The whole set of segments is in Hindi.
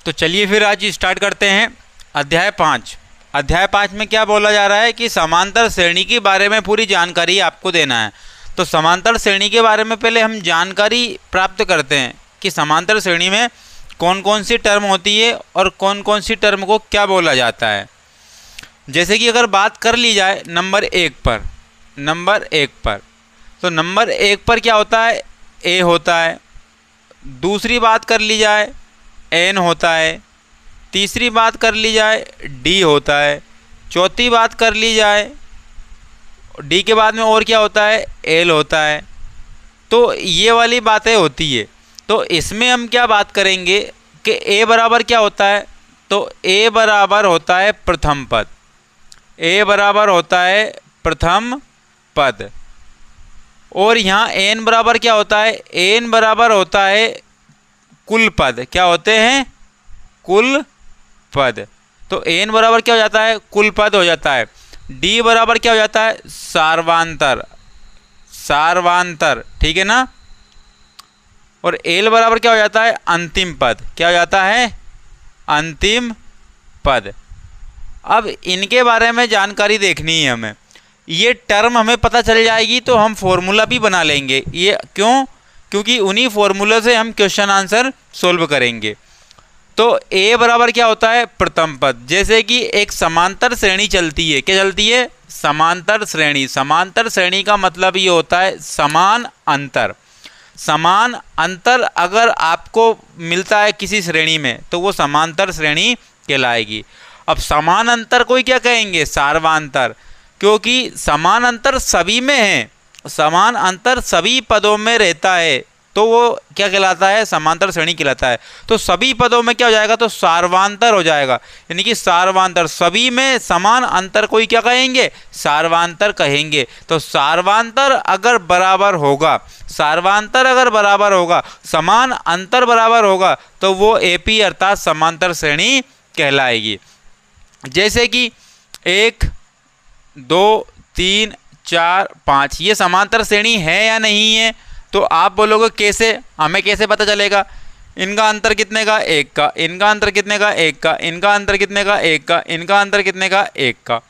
तो चलिए फिर आज स्टार्ट करते हैं अध्याय 5। अध्याय 5 में क्या बोला जा रहा है कि समांतर श्रेणी के बारे में पूरी जानकारी आपको देना है। तो समांतर श्रेणी के बारे में पहले हम जानकारी प्राप्त करते हैं कि समांतर श्रेणी में कौन कौन सी टर्म होती है और कौन कौन सी टर्म को क्या बोला जाता है। जैसे कि अगर बात कर ली जाए नंबर 1 पर, तो नंबर 1 पर क्या होता है, ए होता है। दूसरी बात कर ली जाए एन होता है। तीसरी बात कर ली जाए डी होता है। चौथी बात कर ली जाए डी के बाद में और क्या होता है, एल होता है। तो ये वाली बातें होती है। तो इसमें हम क्या बात करेंगे कि ए बराबर क्या होता है, तो ए बराबर होता है प्रथम पद। ए बराबर होता है प्रथम पद। और यहाँ एन बराबर क्या होता है, एन बराबर होता है कुल पद। क्या होते हैं, कुल पद। तो एन बराबर क्या हो जाता है, कुल पद हो जाता है। डी बराबर क्या हो जाता है, सार्वांतर, ठीक है ना। और एल बराबर क्या हो जाता है, अंतिम पद। क्या हो जाता है, अंतिम पद। अब इनके बारे में जानकारी देखनी है हमें। ये टर्म हमें पता चल जाएगी तो हम फॉर्मूला भी बना लेंगे। ये क्यों, क्योंकि उन्हीं फॉर्मूला से हम क्वेश्चन आंसर सोल्व करेंगे। तो ए बराबर क्या होता है, प्रथम पद। जैसे कि एक समांतर श्रेणी चलती है, क्या चलती है, समांतर श्रेणी। समांतर श्रेणी का मतलब ये होता है समान अंतर। समान अंतर अगर आपको मिलता है किसी श्रेणी में तो वो समांतर श्रेणी कहलाएगी। अब समान अंतर को ही क्या कहेंगे, सार्वांतर, क्योंकि समान अंतर सभी में है, समान अंतर सभी पदों में रहता है तो वो क्या कहलाता है, समांतर श्रेणी कहलाता है। तो सभी पदों में क्या हो जाएगा, तो सार्वांतर हो जाएगा। यानी कि सार्वांतर, सभी में समान अंतर को ही क्या कहेंगे, सार्वांतर कहेंगे। तो सार्वांतर अगर बराबर होगा, सार्वांतर अगर बराबर होगा, समान अंतर बराबर होगा तो वो एपी अर्थात समांतर श्रेणी कहलाएगी। जैसे कि 1 2 3 4 5 ये समांतर श्रेणी है या नहीं है, तो आप बोलोगे कैसे, हमें कैसे पता चलेगा। इनका अंतर कितने का, 1 का। इनका अंतर कितने का, 1 का। इनका अंतर कितने का, 1 का। इनका अंतर कितने का, 1 का।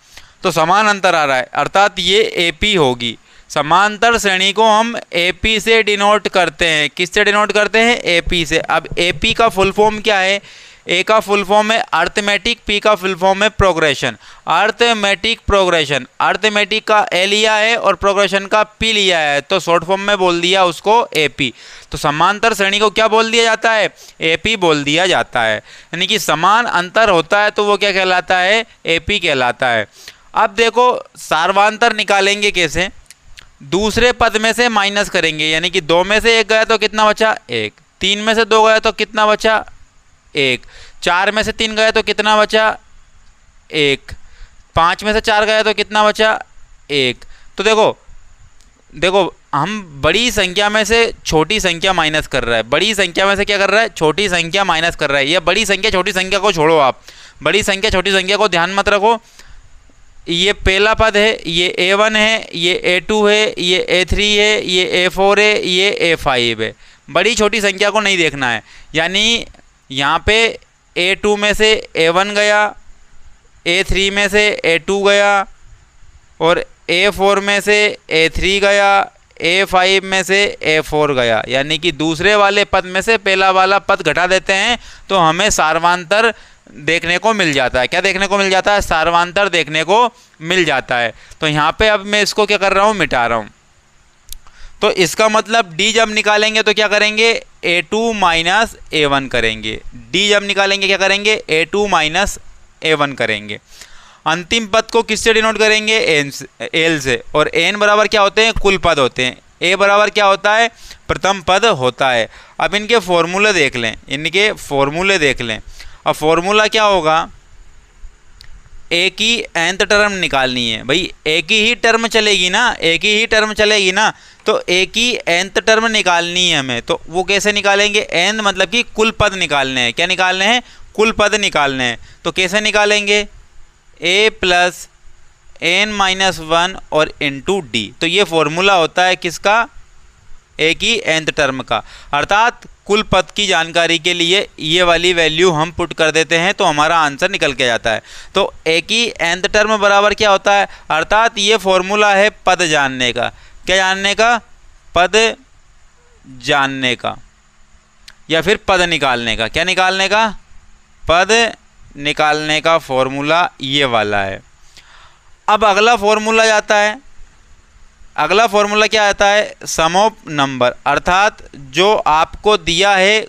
तो समान अंतर आ रहा है अर्थात ये एपी होगी। समांतर श्रेणी को हम एपी से डिनोट करते हैं। किससे डिनोट करते हैं, एपी से। अब एपी का फुल फॉर्म क्या है, ए का फुल फॉर्म है अर्थमेटिक, पी का फुल फॉर्म है प्रोग्रेशन। अर्थमेटिक प्रोग्रेशन, अर्थमेटिक का ए लिया है और प्रोग्रेशन का पी लिया है, तो शॉर्ट फॉर्म में बोल दिया उसको एपी। तो समांतर श्रेणी को क्या बोल दिया जाता है, एपी बोल दिया जाता है। यानी कि समान अंतर होता है तो वो क्या कहलाता है, एपी कहलाता है। अब देखो सार्वांतर निकालेंगे कैसे, दूसरे पद में से माइनस करेंगे। यानी कि 2 में से 1 गया तो कितना बचा, 1। 3 में से 2 गया तो कितना बचा, 1। 4 में से 3 गया तो कितना बचा, 1। 5 में से 4 गया तो कितना बचा, 1। तो देखो हम बड़ी संख्या में से छोटी संख्या माइनस कर रहा है। बड़ी संख्या में से क्या कर रहा है, छोटी संख्या माइनस कर रहा है। ये बड़ी संख्या छोटी संख्या को छोड़ो, आप बड़ी संख्या छोटी संख्या को ध्यान मत रखो। ये पहला पद है, ये A1 है, ये A2 है, ये A3 है, ये A4 है, ये A5 है। बड़ी छोटी संख्या को नहीं देखना है। यानी यहाँ पे A2 में से A1 गया, A3 में से A2 गया और A4 में से A3 गया, A5 में से A4 गया। यानी कि दूसरे वाले पद में से पहला वाला पद घटा देते हैं तो हमें सार्वांतर देखने को मिल जाता है। क्या देखने को मिल जाता है, सार्वांतर देखने को मिल जाता है। तो यहाँ पे अब मैं इसको क्या कर रहा हूँ, मिटा रहा हूँ। तो इसका मतलब D जब निकालेंगे तो क्या करेंगे, A2 माइनस A1 करेंगे। D जब निकालेंगे क्या करेंगे, A2 माइनस A1 करेंगे। अंतिम पद को किससे डिनोट करेंगे, L से। और N बराबर क्या होते हैं, कुल पद होते हैं। A बराबर क्या होता है, प्रथम पद होता है। अब इनके फॉर्मूले देख लें, इनके फॉर्मूले देख लें। अब फॉर्मूला क्या होगा, ए की nth टर्म निकालनी है। भाई एक ही टर्म चलेगी ना, एक ही टर्म चलेगी ना, तो ए की nth टर्म निकालनी है हमें। तो वो कैसे निकालेंगे, n मतलब कि कुल पद निकालने हैं। क्या निकालने हैं, कुल पद निकालने हैं। तो कैसे निकालेंगे, a प्लस n माइनस 1 और इंटू डी। तो ये फॉर्मूला होता है किसका, ए की nth टर्म का, अर्थात कुल पद की जानकारी के लिए ये वाली वैल्यू हम पुट कर देते हैं तो हमारा आंसर निकल के जाता है। तो ए की nth टर्म बराबर क्या होता है, अर्थात ये फॉर्मूला है पद जानने का। क्या जानने का, पद जानने का, या फिर पद निकालने का। क्या निकालने का, पद निकालने का फॉर्मूला ये वाला है। अब अगला फॉर्मूला जाता है, अगला फॉर्मूला क्या आता है, सम ऑफ नंबर, अर्थात जो आपको दिया है,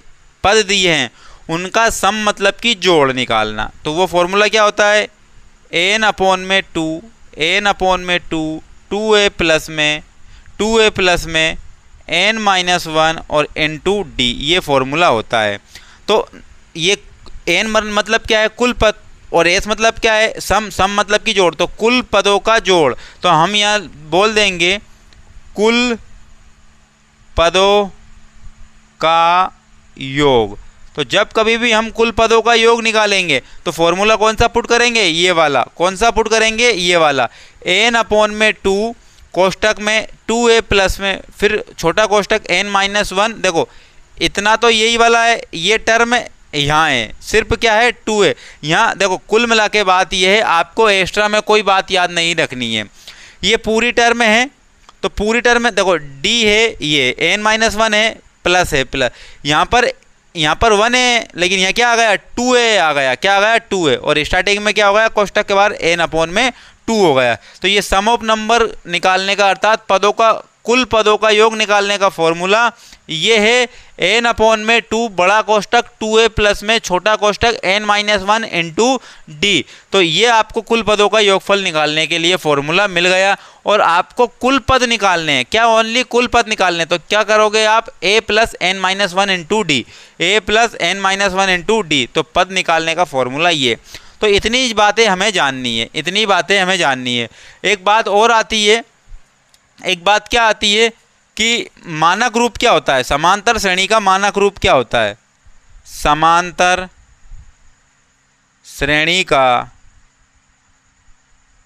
पद दिए हैं उनका सम मतलब कि जोड़ निकालना। तो वो फॉर्मूला क्या होता है, n अपॉन में 2, n अपॉन में 2, 2a प्लस में 2a प्लस में n माइनस 1 और n2 d, ये फॉर्मूला होता है। तो ये n मतलब क्या है, कुल पद, और s मतलब क्या है, सम मतलब की जोड़, तो कुल पदों का जोड़। तो हम यहाँ बोल देंगे कुल पदों का योग। तो जब कभी भी हम कुल पदों का योग निकालेंगे तो फॉर्मूला कौन सा पुट करेंगे, ये वाला। कौन सा पुट करेंगे, ये वाला, n अपॉन में 2 कोष्टक में 2a प्लस में फिर छोटा कोष्टक n माइनस 1। देखो इतना तो यही वाला है, ये टर्म यहाँ है, सिर्फ क्या है 2a। यहाँ देखो कुल मिला के बात ये है, आपको एक्स्ट्रा में कोई बात याद नहीं रखनी है। ये पूरी टर्म है, तो पूरी टर्म में देखो d है, ये n माइनस 1 है, प्लस है, प्लस यहाँ पर 1 है, लेकिन यहाँ क्या आ गया, 2a आ गया। क्या आ गया, 2a, और स्टार्टिंग में क्या हो गया, कोष्टक के बाद n अपॉन में 2 हो गया। तो ये सम ऑफ नंबर निकालने का, अर्थात पदों का, कुल पदों का योग निकालने का फॉर्मूला ये है n अपॉन में 2 बड़ा कोष्टक 2a प्लस में छोटा कोष्टक n माइनस 1 इंटू डी। तो ये आपको कुल पदों का योगफल निकालने के लिए फॉर्मूला मिल गया। और आपको कुल पद निकालने हैं, क्या ओनली कुल पद निकालने, तो क्या करोगे आप, a plus n minus 1 into D, a plus n minus 1 into D. तो पद निकालने का फॉर्मूला ये। तो इतनी बातें हमें जाननी है, इतनी बातें हमें जाननी है। एक बात और आती है, एक बात क्या आती है कि मानक रूप क्या होता है, समांतर श्रेणी का मानक रूप क्या होता है, समांतर श्रेणी का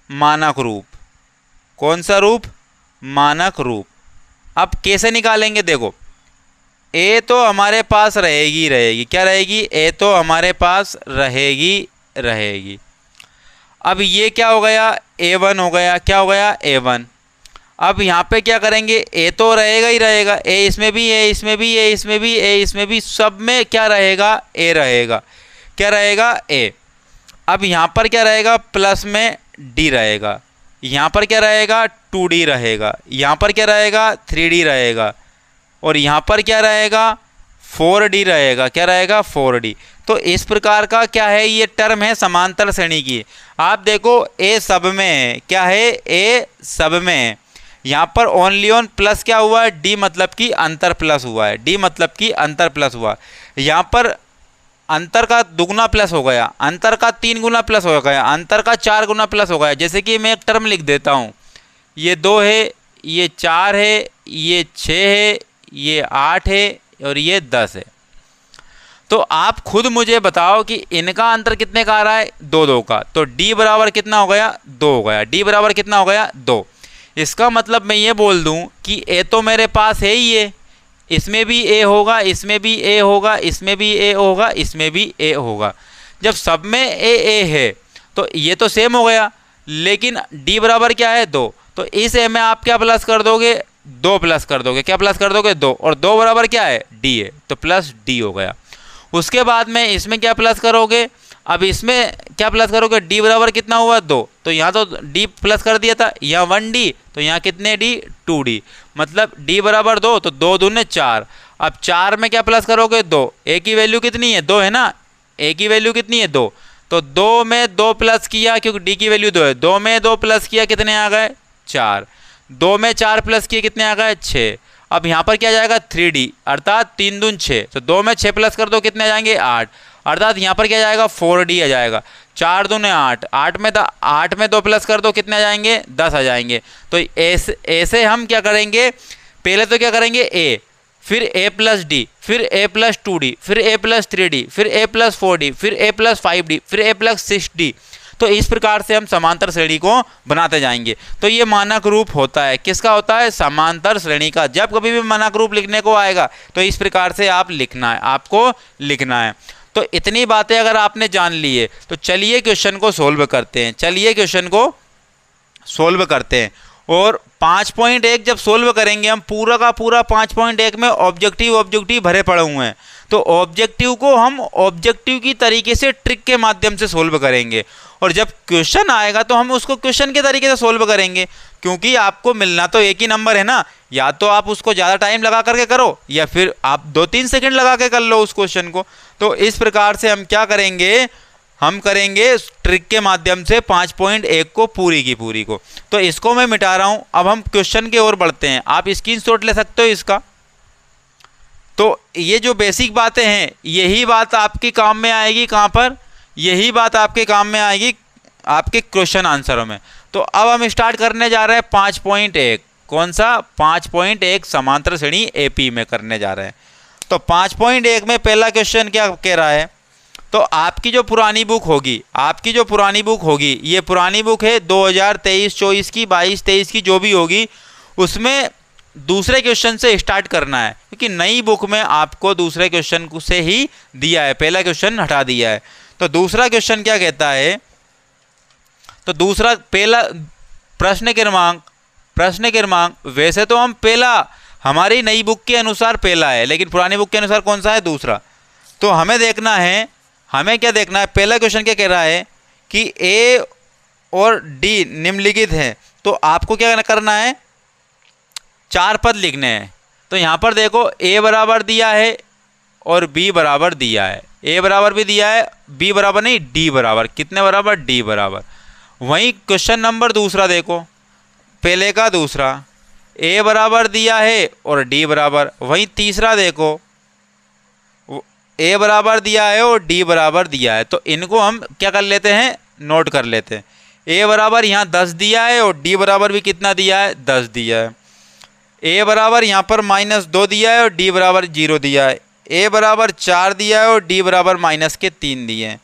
मानक रूप। कौन सा रूप, मानक रूप। अब कैसे निकालेंगे, देखो a तो हमारे पास रहेगी, क्या रहेगी, a तो हमारे पास रहेगी। अब ये क्या हो गया, a1 हो गया। क्या हो गया, a1। अब यहाँ पे क्या करेंगे, a तो रहेगा ही रहेगा, a इसमें भी, a इसमें भी, a इसमें भी, a इसमें भी, सब में क्या रहेगा, a रहेगा। क्या रहेगा, a। अब यहाँ पर क्या रहेगा, प्लस में d रहेगा, यहाँ पर क्या रहेगा, 2d रहेगा, यहाँ पर क्या रहेगा, 3d रहेगा, और यहाँ पर क्या रहेगा, 4d रहेगा। क्या रहेगा, 4d। तो इस प्रकार का क्या है, ये टर्म है समांतर श्रेणी की। आप देखो a सब में है, क्या है, a सब में है। यहाँ पर ओनली ऑन प्लस क्या हुआ है, d मतलब कि अंतर प्लस हुआ है, d मतलब कि अंतर प्लस हुआ। यहाँ पर अंतर का दुगुना प्लस हो गया, अंतर का 3 गुना प्लस हो गया, अंतर का 4 गुना प्लस हो गया। जैसे कि मैं एक टर्म लिख देता हूँ, ये 2 है, ये 4 है, ये 6 है, ये 8 है और ये 10 है। तो आप खुद मुझे बताओ कि इनका अंतर कितने का आ रहा है, 2 का। तो d बराबर कितना हो गया, 2 हो गया। d बराबर कितना हो गया, 2। इसका मतलब मैं ये बोल दूं कि a तो मेरे पास है ही है, इसमें भी a होगा, इसमें भी a होगा, इसमें भी a होगा, इसमें भी a होगा। जब सब में a है तो ये तो सेम हो गया, लेकिन d बराबर क्या है, 2। तो इस a में आप क्या प्लस कर दोगे, 2 प्लस कर दोगे। क्या प्लस कर दोगे, 2, और 2 बराबर क्या है, d है, तो प्लस d हो गया। उसके बाद में इसमें क्या प्लस करोगे, अब इसमें क्या प्लस करोगे, d बराबर कितना हुआ, 2। तो यहाँ तो d प्लस कर दिया था, यहाँ 1d, तो यहाँ कितने d, 2d, मतलब d बराबर 2, तो 2 दूने 4। अब 4 में क्या प्लस करोगे, 2। a की वैल्यू कितनी है, 2 है ना, a की वैल्यू कितनी है, 2। तो 2 में 2 प्लस किया, क्योंकि d की वैल्यू 2 है, 2 में 2 प्लस किया, कितने आ गए, 4। 2 में 4 प्लस किए, कितने आ गए, 6। अब यहाँ पर क्या जाएगा, 3d, अर्थात 3 दून 6। तो 2 में 6 प्लस कर दो, कितने आ जाएंगे, 8, अर्थात यहाँ पर क्या जाएगा, 4d आ जाएगा। 4 दूने 8, 8 में 2 प्लस कर दो, कितने आ जाएंगे, 10 आ जाएंगे। तो ऐसे हम क्या करेंगे, पहले तो क्या करेंगे, a, फिर a प्लस d, फिर a प्लस 2d, फिर a प्लस 3d, फिर a प्लस 4d, फिर a प्लस 5d, फिर a प्लस 6d। तो इस प्रकार से हम समांतर श्रेणी को बनाते जाएंगे। तो ये मानक रूप होता है, किसका होता है? समांतर श्रेणी का। जब कभी भी मानक रूप लिखने को आएगा तो इस प्रकार से आप लिखना है, आपको लिखना है। तो इतनी बातें अगर आपने जान ली है तो चलिए क्वेश्चन को सोल्व करते हैं। चलिए क्वेश्चन को सोल्व करते हैं। और 5.1 जब सोल्व करेंगे हम, पूरा का पूरा 5.1 में ऑब्जेक्टिव भरे पड़े हुए हैं। तो ऑब्जेक्टिव को हम ऑब्जेक्टिव की तरीके से ट्रिक के माध्यम से सोल्व करेंगे, और जब क्वेश्चन आएगा तो हम उसको क्वेश्चन के तरीके से सोल्व करेंगे, क्योंकि आपको मिलना तो एक ही नंबर है ना। या तो आप उसको ज़्यादा टाइम लगा करके करो, या फिर आप 2-3 सेकंड लगा के कर लो उस क्वेश्चन को। तो इस प्रकार से हम क्या करेंगे, हम करेंगे ट्रिक के माध्यम से 5.1 को पूरी की पूरी को। तो इसको मैं मिटा रहा हूँ। अब हम क्वेश्चन की ओर बढ़ते हैं। आप स्क्रीनशॉट ले सकते हो इसका। तो ये जो बेसिक बातें हैं यही बात आपकी काम में आएगी। कहाँ पर? यही बात आपके काम में आएगी आपके क्वेश्चन आंसरों में। तो अब हम स्टार्ट करने जा रहे हैं 5.1। कौन सा? 5.1 समांतर श्रेणी एपी में करने जा रहे हैं। तो 5.1 में पहला क्वेश्चन क्या कह रहा है? तो आपकी जो पुरानी बुक होगी, ये पुरानी बुक है 2023-24 की, 22-23 की, जो भी होगी, उसमें दूसरे क्वेश्चन से स्टार्ट करना है, क्योंकि नई बुक में आपको दूसरे क्वेश्चन से ही दिया है, पहला क्वेश्चन हटा दिया है। तो दूसरा क्वेश्चन क्या कहता है? तो दूसरा, पहला प्रश्न क्रमांक वैसे तो हम पहला हमारी नई बुक के अनुसार पहला है, लेकिन पुरानी बुक के अनुसार कौन सा है? दूसरा। तो हमें देखना है, हमें क्या देखना है? पहला क्वेश्चन क्या कह रहा है कि ए और डी निम्नलिखित हैं। तो आपको क्या करना है? 4 पद लिखने हैं। तो यहाँ पर देखो ए बराबर दिया है और बी बराबर दिया है। ए बराबर भी दिया है, बी बराबर नहीं, डी बराबर। कितने बराबर? डी बराबर। वहीं क्वेश्चन नंबर दूसरा देखो, पहले का दूसरा, ए बराबर दिया है और डी बराबर। वहीं तीसरा देखो, ए बराबर दिया है और डी बराबर दिया है। तो इनको हम क्या कर लेते हैं? नोट कर लेते हैं। ए बराबर यहाँ 10 दिया है और डी बराबर भी कितना दिया है? 10 दिया है। ए बराबर यहाँ पर -2 दिया है और डी बराबर 0 दिया है। ए बराबर 4 दिया है और डी बराबर -3 दिए हैं।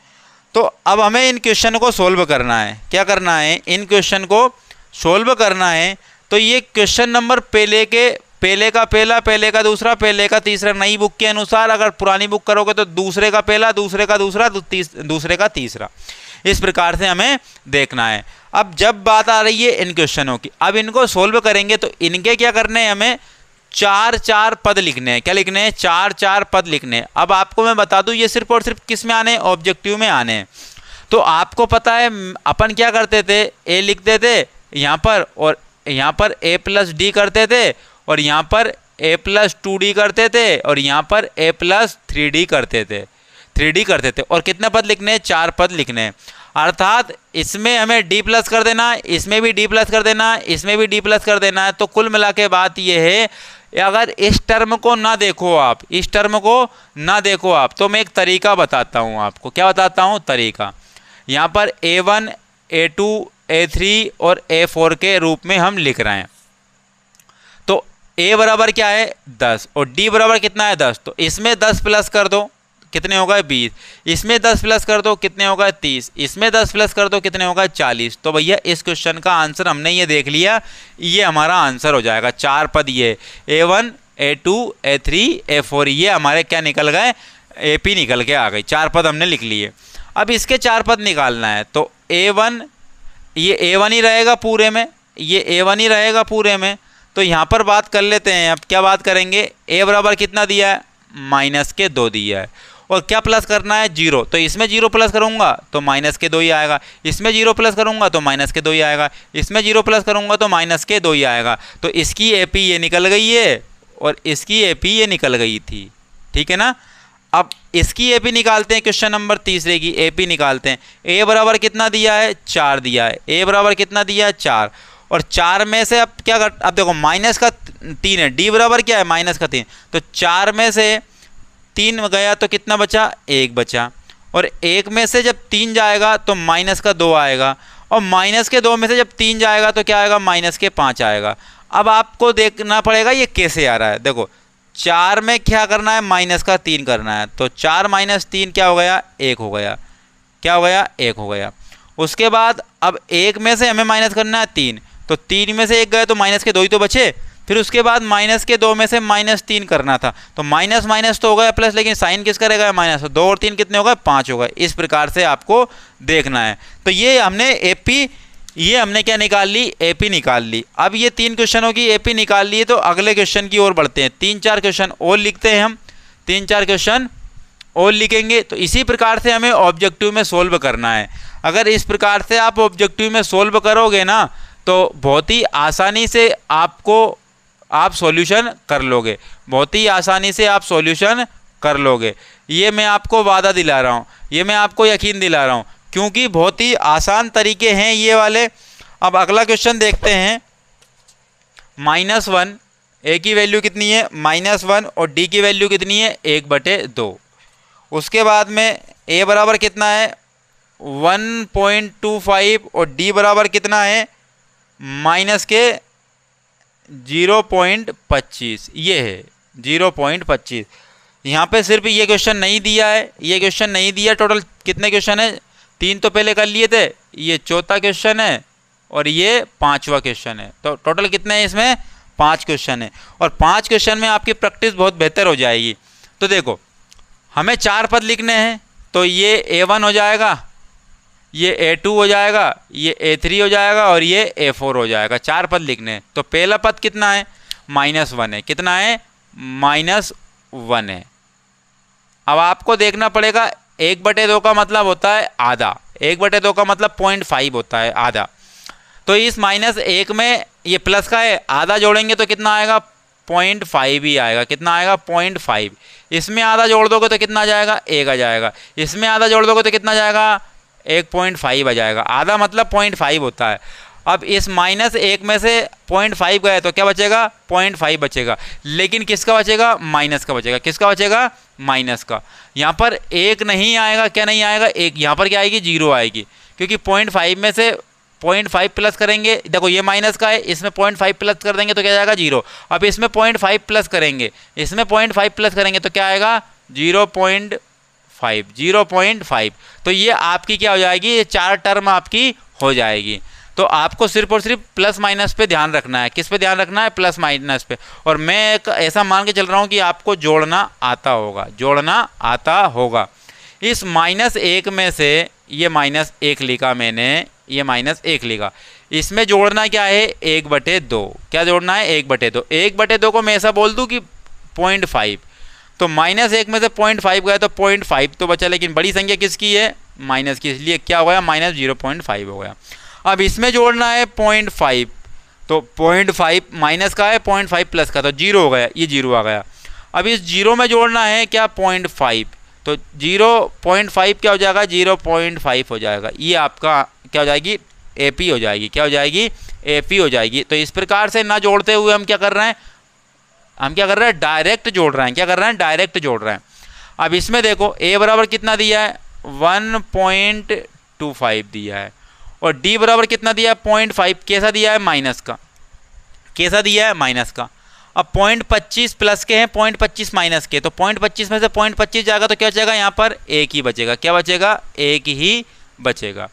तो अब हमें इन क्वेश्चन को सोल्व करना है। क्या करना है? इन क्वेश्चन को सोल्व करना है। तो ये क्वेश्चन नंबर पहले का पहला, पहले का दूसरा, पहले का तीसरा, नई बुक के अनुसार। अगर पुरानी बुक करोगे तो दूसरे का पहला, दूसरे का दूसरा, दूसरे का तीसरा। इस प्रकार से हमें देखना है। अब जब बात आ रही है इन क्वेश्चनों की, अब इनको सोल्व करेंगे तो इनके क्या करने हैं? हमें 4-4 पद लिखने हैं। क्या लिखने हैं? 4-4 पद लिखने हैं। अब आपको मैं बता दूं, ये सिर्फ और सिर्फ किस में आने हैं? ऑब्जेक्टिव में आने हैं। तो आपको पता है अपन क्या करते थे? ए लिखते थे यहाँ पर, और यहाँ पर a+d करते थे, और यहाँ पर a+2d करते थे, और यहाँ पर a+3d करते थे। और कितने पद लिखने हैं? 4 पद लिखने हैं। अर्थात इसमें हमें d+ कर देना, इसमें भी d+ कर देना, इसमें भी d+ कर देना है। तो कुल मिला के बात यह है, अगर इस टर्म को ना देखो आप, तो मैं एक तरीका बताता हूँ आपको। क्या बताता हूँ? तरीका। यहाँ पर a1, a2, a3 और a4 के रूप में हम लिख रहे हैं। तो a बराबर क्या है? 10, और d बराबर कितना है? 10। तो इसमें 10 प्लस कर दो, कितने होगा? 20। इसमें 10 प्लस कर दो, कितने होगा? 30। इसमें 10 प्लस कर दो, कितने होगा? 40। तो भैया इस क्वेश्चन का आंसर हमने ये देख लिया, ये हमारा आंसर हो जाएगा। 4 पद ये a1, a2, a3, a4, ये हमारे क्या निकल गए? AP निकल के आ गई। 4 पद हमने लिख लिए। अब इसके 4 पद निकालना है। तो a1, ये a1 ही रहेगा पूरे में, ये a1 ही रहेगा पूरे में। तो यहाँ पर बात कर लेते हैं। अब क्या बात करेंगे? a बराबर कितना दिया है? -2 दिया है। और क्या प्लस करना है? 0। तो इसमें 0 प्लस करूँगा तो -2 ही आएगा। इसमें 0 प्लस करूँगा तो -2 ही आएगा। इसमें 0 प्लस करूँगा तो -2 ही आएगा। तो इसकी AP ये निकल गई है और इसकी AP ये निकल गई थी। ठीक है ना? अब इसकी AP निकालते हैं। क्वेश्चन नंबर तीसरे की AP निकालते हैं। a बराबर कितना दिया है? 4 दिया है। a बराबर कितना दिया है? 4। और 4 में से अब क्या कर, अब देखो -3 है। d बराबर क्या है? -3। तो 4 में से 3 गया तो कितना बचा? 1 बचा। और 1 में से जब 3 जाएगा तो -2 आएगा, और -2 में से जब 3 जाएगा तो क्या आएगा? -5 आएगा। अब आपको देखना पड़ेगा ये कैसे आ रहा है। देखो 4 में क्या करना है? -3 करना है। तो 4 - 3 क्या हो गया? 1 हो गया। क्या हो गया? 1 हो गया। उसके बाद अब एक में से हमें माइनस करना है 3, तो 3 में से एक गए तो माइनस के 2 ही तो बचे। फिर उसके बाद माइनस के 2 में से -3 करना था, तो माइनस माइनस तो हो गया प्लस, लेकिन साइन किसका रहेगा माइनस, 2 और 3 कितने हो गए 5 हो गए। इस प्रकार से आपको देखना है। तो ये हमने एपी, ये हमने क्या निकाल ली, एपी निकाल ली। अब ये 3 क्वेश्चनों की एपी निकाल ली है, तो अगले क्वेश्चन की ओर बढ़ते हैं। 3-4 क्वेश्चन और लिखते हैं हम, 3-4 क्वेश्चन और लिखेंगे। तो इसी प्रकार से हमें ऑब्जेक्टिव में सोल्व करना है। अगर इस प्रकार से आप ऑब्जेक्टिव में सोल्व करोगे ना, तो बहुत ही आसानी से आप सॉल्यूशन कर लोगे, बहुत ही आसानी से आप सॉल्यूशन कर लोगे। ये मैं आपको वादा दिला रहा हूँ, ये मैं आपको यकीन दिला रहा हूँ, क्योंकि बहुत ही आसान तरीके हैं ये वाले। अब अगला क्वेश्चन देखते हैं। -1, ए की वैल्यू कितनी है -1 और डी की वैल्यू कितनी है 1/2। उसके बाद में ए बराबर कितना है 1.25 और डी बराबर कितना है -0.25, ये है 0.25। यहाँ पे सिर्फ ये क्वेश्चन नहीं दिया है, ये क्वेश्चन नहीं दिया। टोटल कितने क्वेश्चन है, 3 तो पहले कर लिए थे, ये चौथा क्वेश्चन है और ये 5वां क्वेश्चन है। तो टोटल कितने हैं इसमें 5 क्वेश्चन है, और 5 क्वेश्चन में आपकी प्रैक्टिस बहुत बेहतर हो जाएगी। तो देखो हमें 4 पद लिखने हैं, तो ये A1 हो जाएगा, ये A2 हो जाएगा, ये A3 हो जाएगा और ये A4 हो जाएगा। 4 पद लिखने हैं। तो पहला पद कितना है -1 है, कितना है -1 है। अब आपको देखना पड़ेगा 1/2 का मतलब होता है आधा, 1/2 का मतलब 0.5 होता है आधा। तो इस -1 में ये प्लस का है, आधा जोड़ेंगे तो कितना आएगा 0.5 ही आएगा। कितना आएगा 0.5। इसमें आधा जोड़ दोगे तो कितना आ जाएगा 1 आ जाएगा। इसमें आधा जोड़ दोगे तो कितना जाएगा 1.5 आ जाएगा। आधा मतलब 0.5 होता है। अब इस -1 में से 0.5 गए तो क्या बचेगा 0.5 बचेगा, लेकिन किसका बचेगा माइनस का बचेगा। किसका बचेगा माइनस का। यहाँ पर 1 नहीं आएगा, क्या नहीं आएगा 1, यहाँ पर क्या आएगी 0 आएगी, क्योंकि 0.5 में से 0.5 प्लस करेंगे, देखो ये माइनस का है, इसमें 0.5 प्लस कर देंगे तो क्या जाएगा 0। अब इसमें 0.5 प्लस करेंगे, इसमें 0.5 प्लस करेंगे तो क्या आएगा 0.5। तो ये आपकी क्या हो जाएगी, ये 4 टर्म आपकी हो जाएगी। तो आपको सिर्फ और सिर्फ प्लस माइनस पे ध्यान रखना है। किस पे ध्यान रखना है, प्लस माइनस पे। और मैं एक ऐसा मान के चल रहा हूँ कि आपको जोड़ना आता होगा, जोड़ना आता होगा। इस -1 में से ये -1 लिखा मैंने, ये -1 लिखा, इसमें जोड़ना क्या है 1/2। क्या जोड़ना है 1/2। 1/2 को मैं ऐसा बोल दूं कि 0.5, तो -1 में से 0.5 गया तो 0.5 तो बचा, लेकिन बड़ी संख्या किसकी है माइनस की, इसलिए क्या हो गया -0.5 हो गया। अब इसमें जोड़ना है 0.5, तो 0.5 माइनस का है 0.5 प्लस का, तो 0 हो गया, ये 0 आ गया। अब इस 0 में जोड़ना है क्या 0.5, तो 0.5 क्या हो जाएगा 0.5 हो जाएगा। ये आपका क्या हो जाएगी AP हो जाएगी। क्या हो जाएगी AP हो जाएगी। तो इस प्रकार से ना जोड़ते हुए हम क्या कर रहे हैं, हम क्या कर रहे हैं डायरेक्ट जोड़ रहे हैं। क्या कर रहे हैं डायरेक्ट जोड़ रहे हैं। अब इसमें देखो A बराबर कितना दिया है 1.25 दिया है, और D बराबर कितना दिया है 0.5, कैसा दिया है माइनस का, कैसा दिया है माइनस का। अब 0.25 प्लस के हैं, 0.25 माइनस के, तो 0.25 में से 0.25 जाएगा तो क्या बचेगा यहाँ पर 1 ही बचेगा। क्या बचेगा 1 ही बचेगा।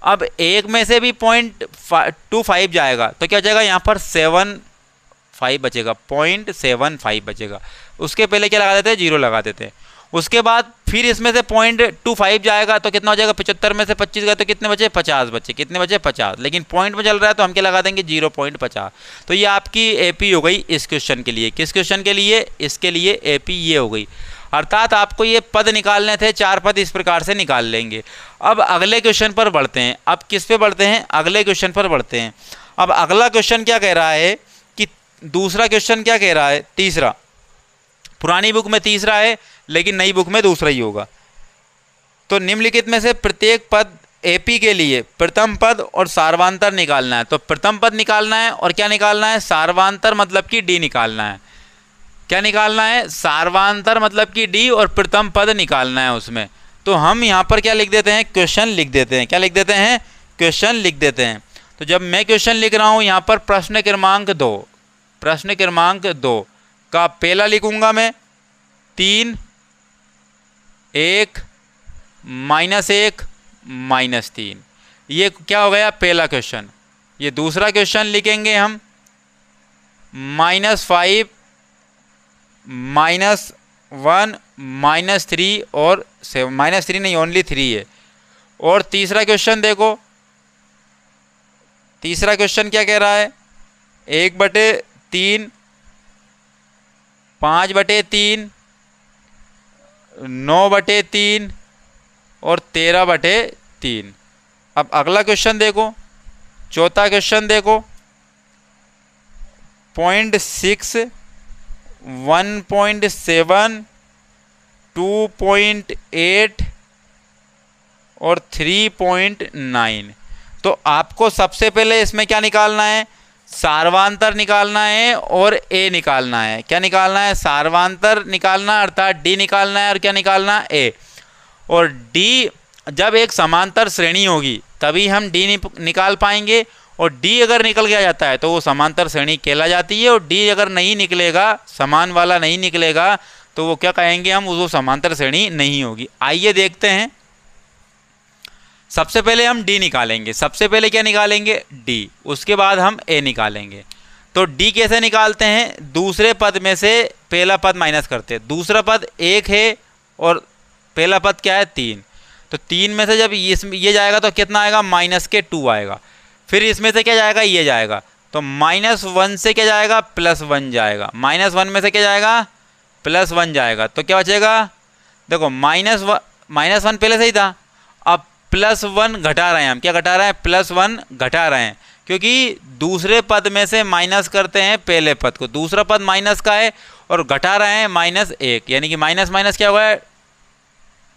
अब 1 में से भी 0.25 जाएगा तो क्या बचेगा यहाँ पर 7.5 बचेगा, 0.75 बचेगा। उसके पहले क्या लगा देते हैं 0 लगा देते हैं। उसके बाद फिर इसमें से 0.25 जाएगा तो कितना हो जाएगा 75 में से 25 गए तो कितने बचे 50 बचे। कितने बचे 50, लेकिन पॉइंट में चल रहा है तो हम क्या लगा देंगे 0.50। तो ये आपकी AP हो गई इस क्वेश्चन के लिए। किस क्वेश्चन के लिए, इसके लिए AP ये हो गई। अर्थात आपको ये पद निकालने थे, 4 पद इस प्रकार से निकाल लेंगे। अब अगले क्वेश्चन पर बढ़ते हैं। अब किस पे बढ़ते हैं, अगले क्वेश्चन पर बढ़ते हैं। अब अगला क्वेश्चन क्या कह रहा है कि दूसरा क्वेश्चन क्या कह रहा है, तीसरा। पुरानी बुक में तीसरा है लेकिन नई बुक में दूसरा ही होगा। तो निम्नलिखित में से प्रत्येक पद AP के लिए प्रथम पद और सार्वांतर निकालना है। तो प्रथम पद निकालना है और क्या निकालना है, सार्वांतर मतलब कि D निकालना है। क्या निकालना है, सार्वांतर मतलब कि D, और प्रथम पद निकालना है उसमें। तो हम यहाँ पर क्या लिख देते हैं, क्वेश्चन लिख देते हैं। क्या लिख देते हैं, क्वेश्चन लिख देते हैं। तो जब मैं क्वेश्चन लिख रहा हूँ यहाँ पर प्रश्न क्रमांक 2, प्रश्न क्रमांक 2 का पहला लिखूंगा मैं 3 1 -1 -3, ये क्या हो गया पहला क्वेश्चन। ये दूसरा क्वेश्चन लिखेंगे हम -5 -1 -3 और -3 नहीं ओनली 3 है। और तीसरा क्वेश्चन देखो, तीसरा क्वेश्चन क्या कह रहा है 1/3 5/3 9/3 और 13/3। अब अगला क्वेश्चन देखो, चौथा क्वेश्चन देखो 0.6 1.7 2.8 और 3.9। तो आपको सबसे पहले इसमें क्या निकालना है, सार्वांतर निकालना है और ए निकालना है। क्या निकालना है, सार्वांतर निकालना अर्थात डी निकालना है और क्या निकालना ए। और डी जब एक समांतर श्रेणी होगी तभी हम डी निकाल पाएंगे, और डी अगर निकल गया जाता है तो वो समांतर श्रेणी कहला जाती है। और डी अगर नहीं निकलेगा, समान वाला नहीं निकलेगा, तो वो क्या कहेंगे हम, वो समांतर श्रेणी नहीं होगी। आइए देखते हैं। सबसे पहले हम डी निकालेंगे। सबसे पहले क्या निकालेंगे, डी, उसके बाद हम ए निकालेंगे। तो डी कैसे निकालते हैं, दूसरे पद में से पहला पद माइनस करते हैं। दूसरा पद 1 है और पहला पद क्या है 3। तो 3 में से जब ये जाएगा तो कितना आएगा, -2 आएगा। फिर इसमें से क्या जाएगा, ये जाएगा, तो -1 से क्या जाएगा, +1 जाएगा। -1 में से क्या जाएगा, +1 जाएगा। तो क्या बचेगा, देखो -1 पहले से ही था, अब +1 घटा रहे हैं हम। क्या घटा रहे हैं, +1 घटा रहे हैं, क्योंकि दूसरे पद में से माइनस करते हैं पहले पद को। दूसरा पद माइनस का है और घटा रहे हैं -1, यानी कि माइनस माइनस क्या होगा,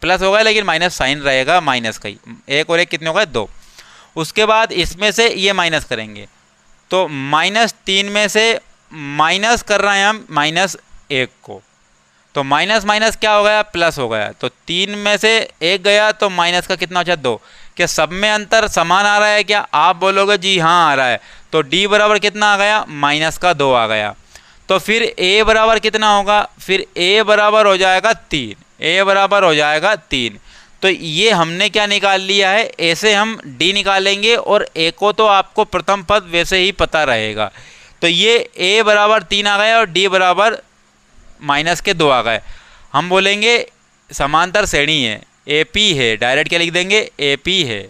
प्लस होगा, लेकिन माइनस साइन रहेगा माइनस का ही। 1 और 1 कितने होगा, 2। उसके बाद इसमें से ये माइनस करेंगे, तो -3 में से माइनस कर रहे हैं हम -1 को, तो माइनस माइनस क्या हो गया, प्लस हो गया। तो 3 में से 1 गया तो माइनस का कितना बचा, 2। क्या सब में अंतर समान आ रहा है क्या, आप बोलोगे जी हाँ आ रहा है। तो डी बराबर कितना आ गया, -2 आ गया। तो फिर ए बराबर कितना होगा, फिर ए बराबर हो जाएगा 3। ए बराबर हो जाएगा 3। तो ये हमने क्या निकाल लिया है, ऐसे हम डी निकालेंगे, और ए को तो आपको प्रथम पद वैसे ही पता रहेगा। तो ये ए बराबर 3 आ गया और डी बराबर -2 आ गए। हम बोलेंगे समांतर श्रेणी है, ए पी है, डायरेक्ट क्या लिख देंगे, ए पी है,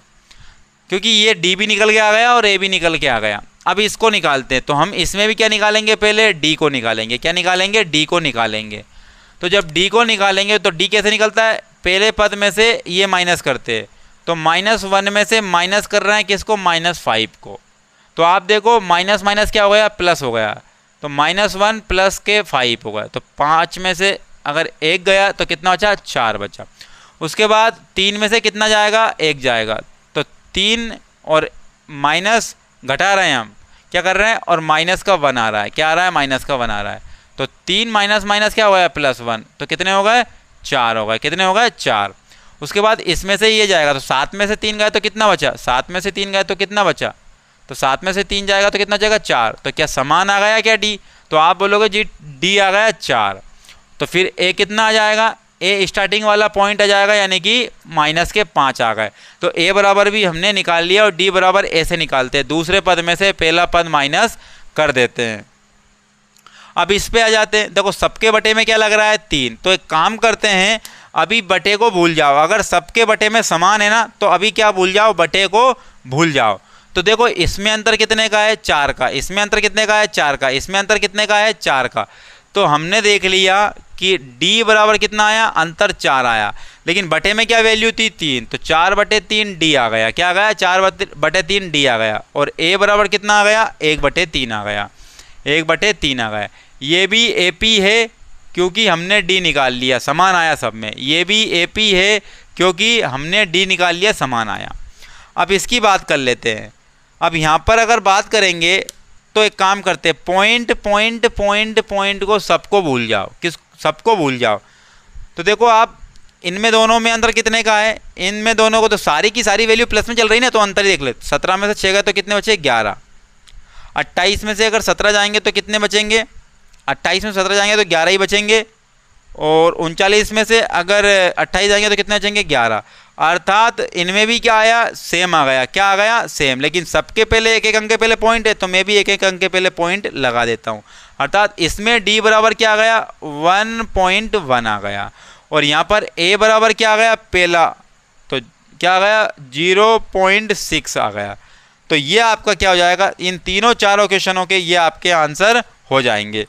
क्योंकि ये डी भी निकल के आ गया और ए भी निकल के आ गया। अब इसको निकालते हैं, तो हम इसमें भी क्या निकालेंगे, पहले डी को निकालेंगे। क्या निकालेंगे, डी को निकालेंगे। तो जब डी को निकालेंगे तो डी कैसे निकलता है, पहले पद में से ये माइनस करते हैं, तो -1 में से माइनस कर रहे हैं किसको, -5 को। तो आप देखो माइनस माइनस क्या हो गया, प्लस हो गया, तो -1 प्लस के 5 हो गया। तो 5 में से अगर 1 गया तो कितना बचा, 4 बचा। उसके बाद 3 में से कितना जाएगा, 1 जाएगा, तो 3 और माइनस घटा रहे हैं हम, क्या कर रहे हैं, और माइनस का 1 आ रहा है। क्या आ रहा है, माइनस का 1 आ रहा है। तो 3 माइनस माइनस क्या हो गया, +1, तो कितने हो गए, 4 हो गए। कितने हो गए, 4। उसके बाद इसमें से ये जाएगा, तो 7 में से 3 गए तो कितना बचा, 7 में से 3 गए तो कितना बचा, तो 7 में से 3 जाएगा तो कितना जाएगा, 4। तो क्या समान आ गया क्या डी, तो आप बोलोगे जी डी आ गया 4। तो फिर ए कितना आ जाएगा, ए स्टार्टिंग वाला पॉइंट आ जाएगा, यानी कि -5 आ गए। तो ए बराबर भी हमने निकाल लिया, और डी बराबर ए से निकालते हैं। दूसरे पद में से पहला पद माइनस कर देते हैं। अब इस पे आ जाते हैं, देखो सबके बटे में क्या लग रहा है, 3। तो एक काम करते हैं, अभी बटे को भूल जाओ। अगर सबके बटे में समान है ना, तो अभी क्या भूल जाओ, बटे को भूल जाओ। तो देखो इसमें अंतर कितने का है, 4 का। इसमें अंतर कितने का है, 4 का। इसमें अंतर कितने का है, 4 का। तो हमने देख लिया कि डी बराबर कितना आया, अंतर 4 आया, लेकिन बटे में क्या वैल्यू थी, 3। तो 4/3 डी आ गया। क्या आ गया, 4/3 डी आ गया। और ए बराबर कितना आ गया, 1/3 आ गया। 1/3 आ गया। ये भी ए पी है क्योंकि हमने डी निकाल लिया, समान आया सब में। ये भी ए पी है क्योंकि हमने डी निकाल लिया, समान आया। अब इसकी बात कर लेते हैं। अब यहाँ पर अगर बात करेंगे तो एक काम करते हैं, पॉइंट को सबको भूल जाओ। किस सबको भूल जाओ। तो देखो आप इनमें दोनों में अंतर कितने का है, इनमें दोनों को तो सारी की सारी वैल्यू प्लस में चल रही ना, तो अंतर ही देख ले। 17 में से 6 गए तो कितने बचे, 11। 28 में से अगर 17 जाएंगे तो कितने बचेंगे, 28 में 17 जाएंगे तो 11 ही बचेंगे। और 39 में से अगर 28 जाएंगे तो कितने बचेंगे 11, अर्थात इनमें भी क्या आया सेम आ गया, क्या आ गया सेम, लेकिन सबके पहले एक एक अंक के पहले पॉइंट है तो मैं भी एक एक अंक के पहले पॉइंट लगा देता हूँ, अर्थात इसमें D बराबर क्या आ गया 1.1 आ गया, और यहाँ पर A बराबर क्या आ गया पहला, तो क्या आ गया 0.6 आ गया। तो ये आपका क्या हो जाएगा, इन तीनों चारों क्वेश्चनों के ये आपके आंसर हो जाएंगे।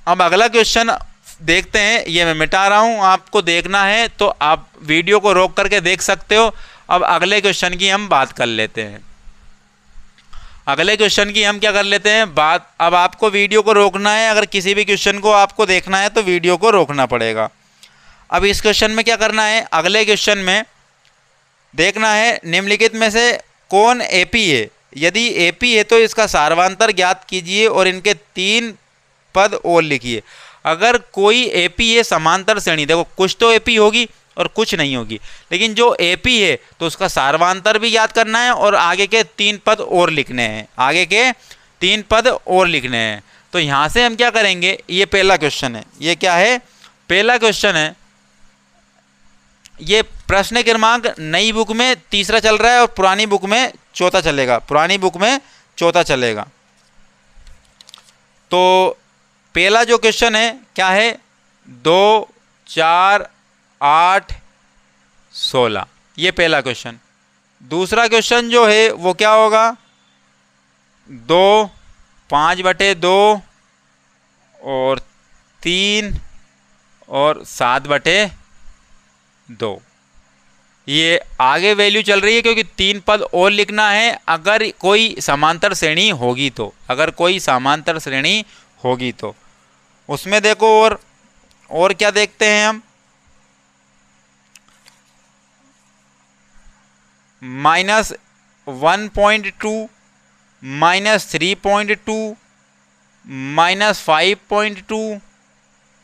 अब अगला क्वेश्चन देखते हैं, ये मैं मिटा रहा हूं, आपको देखना है तो आप वीडियो को रोक करके देख सकते हो। अब अगले क्वेश्चन की हम बात कर लेते हैं, अगले क्वेश्चन की हम क्या कर लेते हैं बात। अब आपको वीडियो को रोकना है, अगर किसी भी क्वेश्चन को आपको देखना है तो वीडियो को रोकना पड़ेगा। अब इस क्वेश्चन में क्या करना है, अगले क्वेश्चन में देखना है निम्नलिखित में से कौन एपी है, यदि एपी है तो इसका सार्वधातर ज्ञात कीजिए और इनके 3 पद और लिखिए। अगर कोई एपी है समांतर श्रेणी, देखो कुछ तो एपी होगी और कुछ नहीं होगी, लेकिन जो एपी है तो उसका सार्वधातर भी याद करना है और आगे के 3 पद और लिखने हैं, आगे के 3 पद और लिखने हैं। तो यहाँ से हम क्या करेंगे, ये पहला क्वेश्चन है, ये क्या है पहला क्वेश्चन है, ये प्रश्न क्रमांक नई बुक में तीसरा चल रहा है और पुरानी बुक में चौथा चलेगा, पुरानी बुक में चौथा चलेगा। तो पहला जो क्वेश्चन है क्या है 2, 4, 8, 16, ये पहला क्वेश्चन। दूसरा क्वेश्चन जो है वो क्या होगा 2, 5/2 और 3 और 7/2। ये आगे वैल्यू चल रही है क्योंकि 3 पद और लिखना है, अगर कोई समांतर श्रेणी होगी तो, अगर कोई समांतर श्रेणी होगी तो। उसमें देखो और क्या देखते हैं हम, -1.2, -3.2, -5.2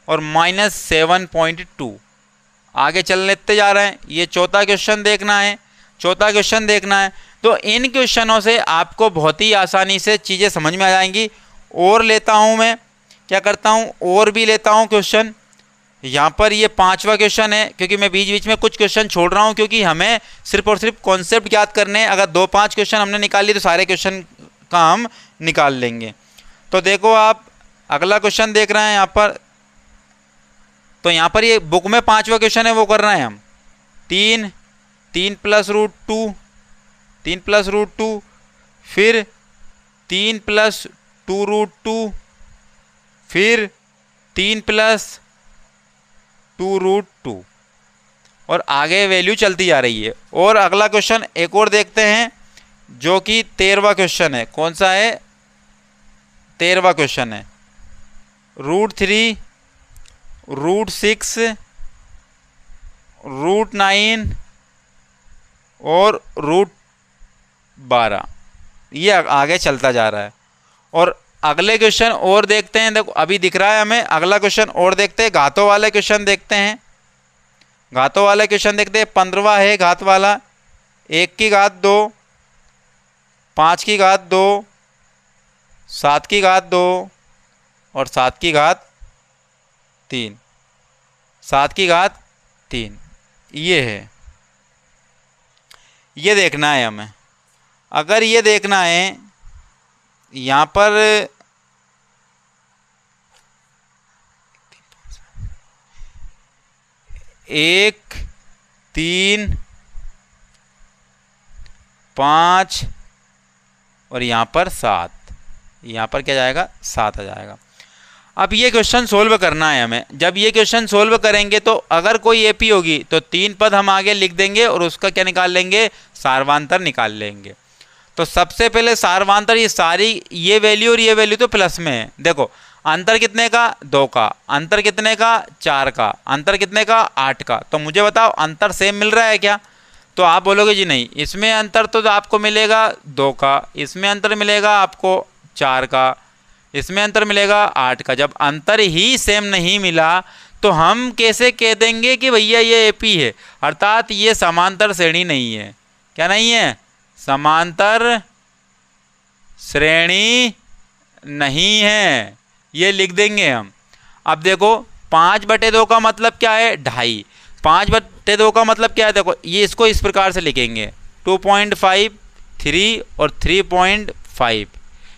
और -7.2 आगे चल लेते जा रहे हैं। ये चौथा क्वेश्चन देखना है, चौथा क्वेश्चन देखना है। तो इन क्वेश्चनों से आपको बहुत ही आसानी से चीज़ें समझ में आ जाएंगी। और लेता हूँ मैं, क्या करता हूँ और भी लेता हूँ क्वेश्चन। यहाँ पर ये 5वां क्वेश्चन है, क्योंकि मैं बीच बीच में कुछ क्वेश्चन छोड़ रहा हूँ क्योंकि हमें सिर्फ और सिर्फ कॉन्सेप्ट याद करने हैं। अगर 2-5 क्वेश्चन हमने निकाल लिए तो सारे क्वेश्चन का हम निकाल लेंगे। तो देखो आप अगला क्वेश्चन देख रहे हैं यहाँ पर, तो यहाँ पर ये बुक में 5वां क्वेश्चन है वो कर रहे हैं हम। 3 + √2, 3 + √2, फिर 3 + 2√2, फिर 3 + 2√2 और आगे वैल्यू चलती जा रही है। और अगला क्वेश्चन एक और देखते हैं जो कि 13वां क्वेश्चन है। कौन सा है 13वां क्वेश्चन है, √3, √6, √9 और √12, ये आगे चलता जा रहा है। और अगले क्वेश्चन और देखते हैं, देखो अभी दिख रहा है हमें, अगला क्वेश्चन और देखते हैं, घातों वाले क्वेश्चन देखते हैं, घातों वाले क्वेश्चन देखते हैं। 15वां है घात वाला, 1 की घात 2, 5 की घात 2, 7 की घात 2 और 7 की घात 3, 7 की घात 3, ये है, ये देखना है हमें। अगर ये देखना है यहाँ पर 1, 3, 5 और यहाँ पर 7, यहाँ पर क्या जाएगा 7 आ जाएगा। अब ये क्वेश्चन सोल्व करना है हमें। जब ये क्वेश्चन सोल्व करेंगे तो अगर कोई एपी होगी तो 3 पद हम आगे लिख देंगे और उसका क्या निकाल लेंगे, सार्वधातर निकाल लेंगे। तो सबसे पहले सार्वधातर, ये सारी ये वैल्यू और ये वैल्यू तो प्लस में है। देखो अंतर कितने का 2 का, अंतर कितने का 4 का, अंतर कितने का 8 का। तो मुझे बताओ अंतर सेम मिल रहा है क्या? तो आप बोलोगे जी नहीं, इसमें अंतर तो आपको मिलेगा 2 का, इसमें अंतर मिलेगा आपको 4 का, इसमें अंतर मिलेगा 8 का। जब अंतर ही सेम नहीं मिला तो हम कैसे कह देंगे कि भैया ये एपी है, अर्थात ये समांतर श्रेणी नहीं है। क्या नहीं है? समांतर श्रेणी नहीं है, ये लिख देंगे हम। अब देखो 5/2 का मतलब क्या है 2.5, 5/2 का मतलब क्या है, देखो ये इसको इस प्रकार से लिखेंगे 2.5, 3 और 3.5,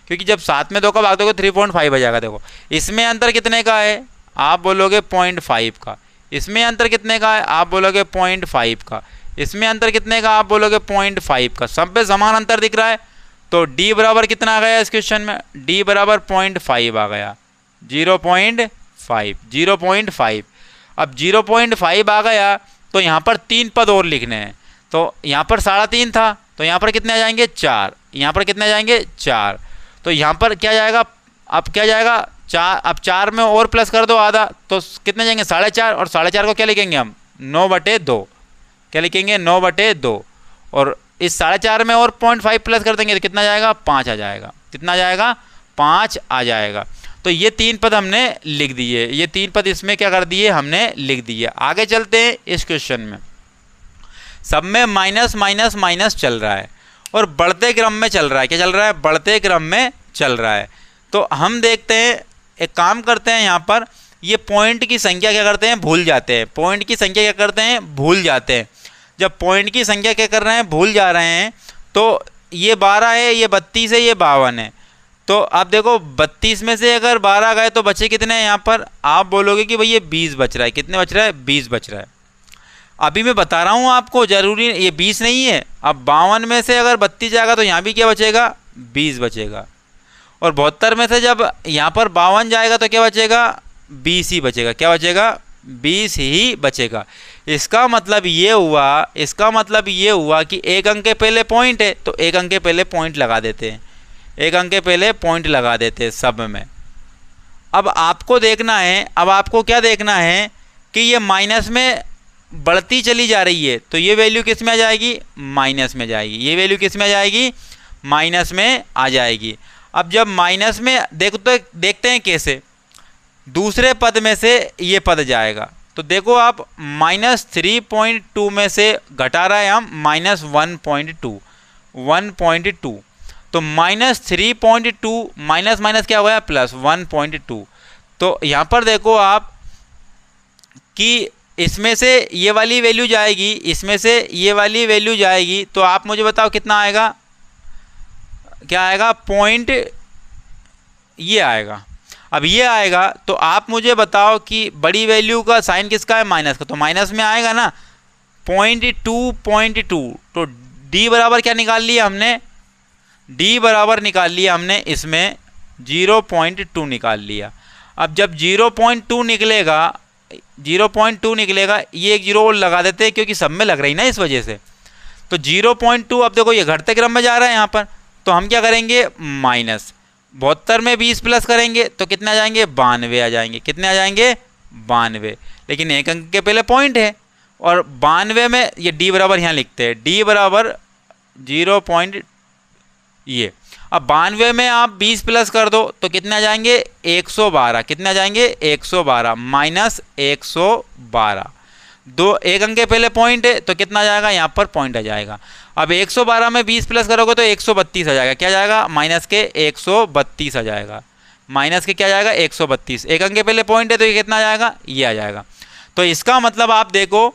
क्योंकि जब साथ में 2 का भाग दोगे 3.5 आ जाएगा। देखो इसमें अंतर कितने का है, आप बोलोगे 0.5 का, इसमें अंतर कितने का है, आप बोलोगे 0.5 का, इसमें अंतर कितने का, आप बोलोगे 0.5 का, सब पे समान अंतर दिख रहा है। तो d बराबर कितना आ गया इस क्वेश्चन में, d बराबर 0.5 आ गया, 0.5। अब 0.5 आ गया तो यहाँ पर 3 पद और लिखने हैं, तो यहाँ पर 3.5 था, तो यहाँ पर कितने आ जाएंगे 4, यहाँ पर कितने आ जाएंगे 4, तो यहाँ पर क्या जाएगा, अब क्या जाएगा 4, अब 4 में और प्लस कर दो आधा, तो कितने जाएंगे 4.5, और 4.5 को क्या लिखेंगे हम 9/2, क्या लिखेंगे 9/2, और इस 4.5 में और 0.5 प्लस कर देंगे तो कितना जाएगा 5 आ जाएगा, कितना आ जाएगा 5 आ जाएगा। तो ये 3 पद हमने लिख दिए, ये 3 पद इसमें क्या कर दिए हमने लिख दिए। आगे चलते हैं इस क्वेश्चन में, सब में माइनस माइनस माइनस चल रहा है और बढ़ते क्रम में चल रहा है, क्या चल रहा है बढ़ते क्रम में चल रहा है। तो हम देखते हैं, एक काम करते हैं, यहाँ पर ये पॉइंट की संख्या क्या करते हैं भूल जाते हैं, पॉइंट की संख्या क्या करते हैं भूल जाते हैं। जब पॉइंट की संख्या क्या कर रहे हैं भूल जा रहे हैं, तो ये 12 है, ये 32 है, ये 52 है, तो आप देखो 32 में से अगर 12 गए तो बचे कितने हैं, यहाँ पर आप बोलोगे कि भाई ये 20 बच रहा है, कितने बच रहा है 20 बच रहा है। अभी मैं बता रहा हूँ आपको, जरूरी ये 20 नहीं है। अब 52 में से अगर 32 जाएगा तो यहाँ भी क्या बचेगा 20 बचेगा, और 72 में से जब यहाँ पर 52 जाएगा तो क्या बचेगा 20 ही बचेगा, क्या बचेगा 20 ही बचेगा। इसका मतलब ये हुआ कि एक अंक के पहले पॉइंट है तो एक अंक के पहले पॉइंट लगा देते हैं, एक अंक के पहले पॉइंट लगा देते हैं सब में। अब आपको देखना है, अब आपको क्या देखना है कि ये माइनस में बढ़ती चली जा रही है, तो ये वैल्यू किस में आ जाएगी माइनस में जाएगी, ये वैल्यू किस में आ जाएगी माइनस में आ जाएगी। अब जब माइनस में देखते हैं कैसे, दूसरे पद में से ये पद जाएगा, तो देखो आप -3.2 में से घटा रहा है हम -1.2, तो -3.2 माइनस माइनस क्या हुआ +1.2। तो यहाँ पर देखो आप कि इसमें से ये वाली वैल्यू जाएगी, इसमें से ये वाली वैल्यू जाएगी, तो आप मुझे बताओ कितना आएगा, क्या आएगा पॉइंट ये आएगा। अब ये आएगा तो आप मुझे बताओ कि बड़ी वैल्यू का साइन किसका है माइनस का, तो माइनस में आएगा ना 0.2, तो d बराबर क्या निकाल लिया हमने, d बराबर निकाल लिया हमने इसमें 0.2 निकाल लिया। अब जब 0.2 निकलेगा, 0.2 निकलेगा, ये एक 0 और लगा देते हैं क्योंकि सब में लग रही ना इस वजह से, तो 0.2। अब देखो ये घटते क्रम में जा रहा है यहाँ पर, तो हम क्या करेंगे माइनस 72 में 20 प्लस करेंगे तो कितने आ जाएंगे 92 आ जाएंगे, कितने आ जाएंगे 92, लेकिन एक अंक के पहले पॉइंट है, और 92 में ये d बराबर यहाँ लिखते हैं, d बराबर 0. ये अब 92 में आप 20 प्लस कर दो तो कितने आ जाएंगे 112, कितने आ जाएंगे 112 -112, दो एक अंक के पहले पॉइंट है तो कितना आ जाएगा यहाँ पर पॉइंट आ जाएगा। अब 112 में 20 प्लस करोगे तो 132 आ जाएगा, क्या जाएगा माइनस के 132 आ जाएगा, माइनस के क्या जाएगा 132, एक अंक के पहले पॉइंट है तो ये कितना आ जाएगा ये आ जाएगा। तो इसका मतलब आप देखो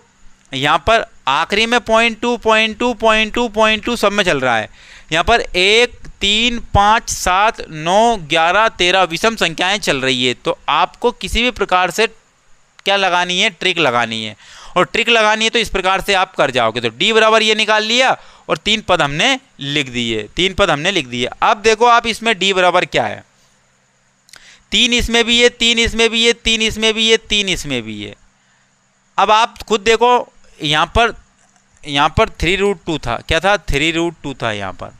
यहाँ पर आखिरी में 0.2 सब में चल रहा है, यहाँ पर 1 3 5 7 9 11 13 विषम संख्याएं चल रही है। तो आपको किसी भी प्रकार से क्या लगानी है ट्रिक लगानी है, और ट्रिक लगानी है तो इस प्रकार से आप कर जाओगे। तो d बराबर ये निकाल लिया और 3 पद हमने लिख दिए, 3 पद हमने लिख दिए। अब देखो आप इसमें d बराबर क्या है, 3 इसमें भी है, 3 इसमें भी है, 3 इसमें भी है, 3 इसमें भी है। अब आप खुद देखो यहाँ पर 3√2 था, क्या था 3√2 था यहाँ पर,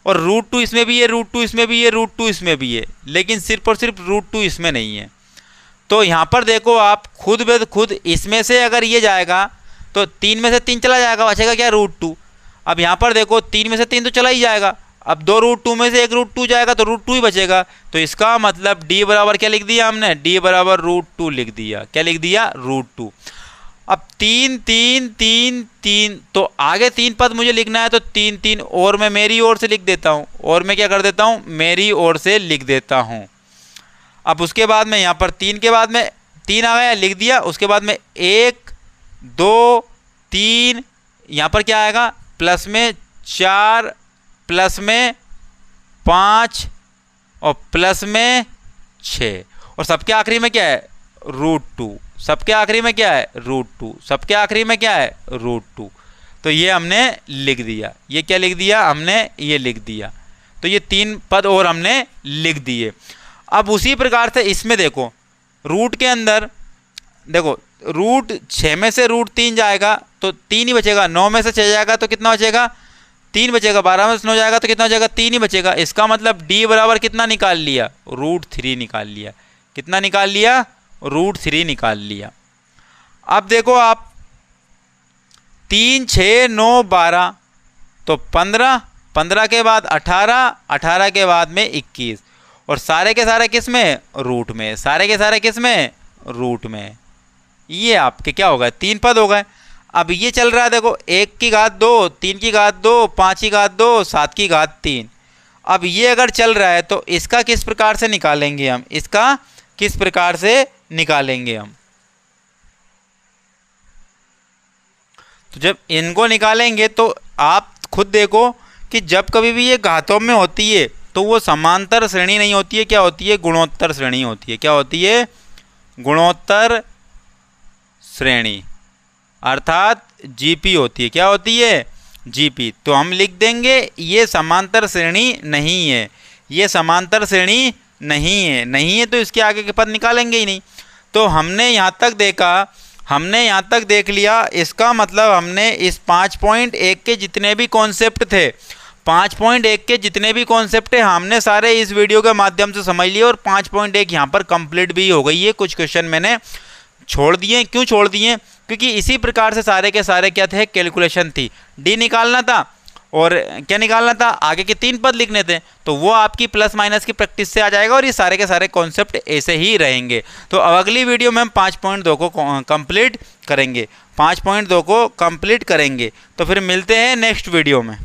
और √2 इसमें भी है, √2 इसमें भी है, √2 इसमें भी है, लेकिन सिर्फ और सिर्फ √2 इसमें नहीं है। तो यहाँ पर देखो आप खुद ब खुद इसमें से अगर ये जाएगा तो 3 में से 3 चला जाएगा, बचेगा क्या √2। अब यहाँ पर देखो 3 में से 3 तो चला ही जाएगा, अब 2 √2 में से 1 √2 जाएगा तो √2 ही बचेगा। तो इसका मतलब d बराबर क्या लिख दिया हमने, d बराबर √2 लिख दिया, क्या लिख दिया √2। अब 3 3 3 3, तो आगे 3 पद मुझे लिखना है तो 3 3 और मैं मेरी ओर से लिख देता हूँ, और मैं क्या कर देता हूँ मेरी ओर से लिख देता हूँ। अब उसके बाद में यहाँ पर 3 के बाद में 3 आ गया, लिख दिया। उसके बाद में 1 2 3, यहाँ पर क्या आएगा, प्लस में 4, प्लस में 5 और प्लस में 6, और सबके आखिरी में क्या है, √2। सबके आखिरी में क्या है, √2। सबके आखिरी में क्या है, √2। तो ये हमने लिख दिया। ये क्या लिख दिया हमने, ये लिख दिया। तो ये 3 पद और हमने लिख दिए। अब उसी प्रकार से इसमें देखो, रूट के अंदर देखो, √6 में से √3 जाएगा तो 3 ही बचेगा। 9 में से 6 जाएगा तो कितना बचेगा, 3 बचेगा। 12 में से 9 जाएगा तो कितना बचेगा, 3 ही बचेगा। इसका मतलब d बराबर कितना निकाल लिया, √3 निकाल लिया। कितना निकाल लिया, √3 निकाल लिया। अब देखो आप, 3 6 9 12 तो 15, 15 के बाद 18, 18 के बाद में 21, और सारे के सारे किस में, रूट में। सारे के सारे किस में, रूट में। ये आपके क्या हो गए, 3 पद हो गए। अब ये चल रहा है देखो, 1 की घात 2, 3 की घात 2, 5 की घात 2, 7 की घात 3। अब ये अगर चल रहा है तो इसका किस प्रकार से निकालेंगे हम, इसका किस प्रकार से निकालेंगे हम। तो जब इनको निकालेंगे तो आप खुद देखो कि जब कभी भी ये घातों में होती है तो वो समांतर श्रेणी नहीं होती है, क्या होती है, गुणोत्तर श्रेणी होती है। क्या होती है, गुणोत्तर श्रेणी, अर्थात जीपी होती है। क्या होती है, जीपी। तो हम लिख देंगे ये समांतर श्रेणी नहीं है, ये समांतर श्रेणी नहीं है। नहीं है तो इसके आगे के पद निकालेंगे ही नहीं। तो हमने यहाँ तक देखा, हमने यहाँ तक देख लिया, इसका मतलब हमने इस 5.1 के जितने भी कॉन्सेप्ट थे, 5.1 के जितने भी कॉन्सेप्ट है हमने सारे इस वीडियो के माध्यम से समझ लिए, और 5.1 यहाँ पर कंप्लीट भी हो गई है। कुछ क्वेश्चन मैंने छोड़ दिए। क्यों छोड़ दिए, क्योंकि इसी प्रकार से सारे के सारे क्या थे, कैलकुलेशन थी। डी निकालना था और क्या निकालना था, आगे के 3 पद लिखने थे। तो वो आपकी प्लस माइनस की प्रैक्टिस से आ जाएगा, और ये सारे के सारे कॉन्सेप्ट ऐसे ही रहेंगे। तो अब अगली वीडियो में हम 5.2 को कंप्लीट करेंगे, 5.2 को कंप्लीट करेंगे। तो फिर मिलते हैं नेक्स्ट वीडियो में।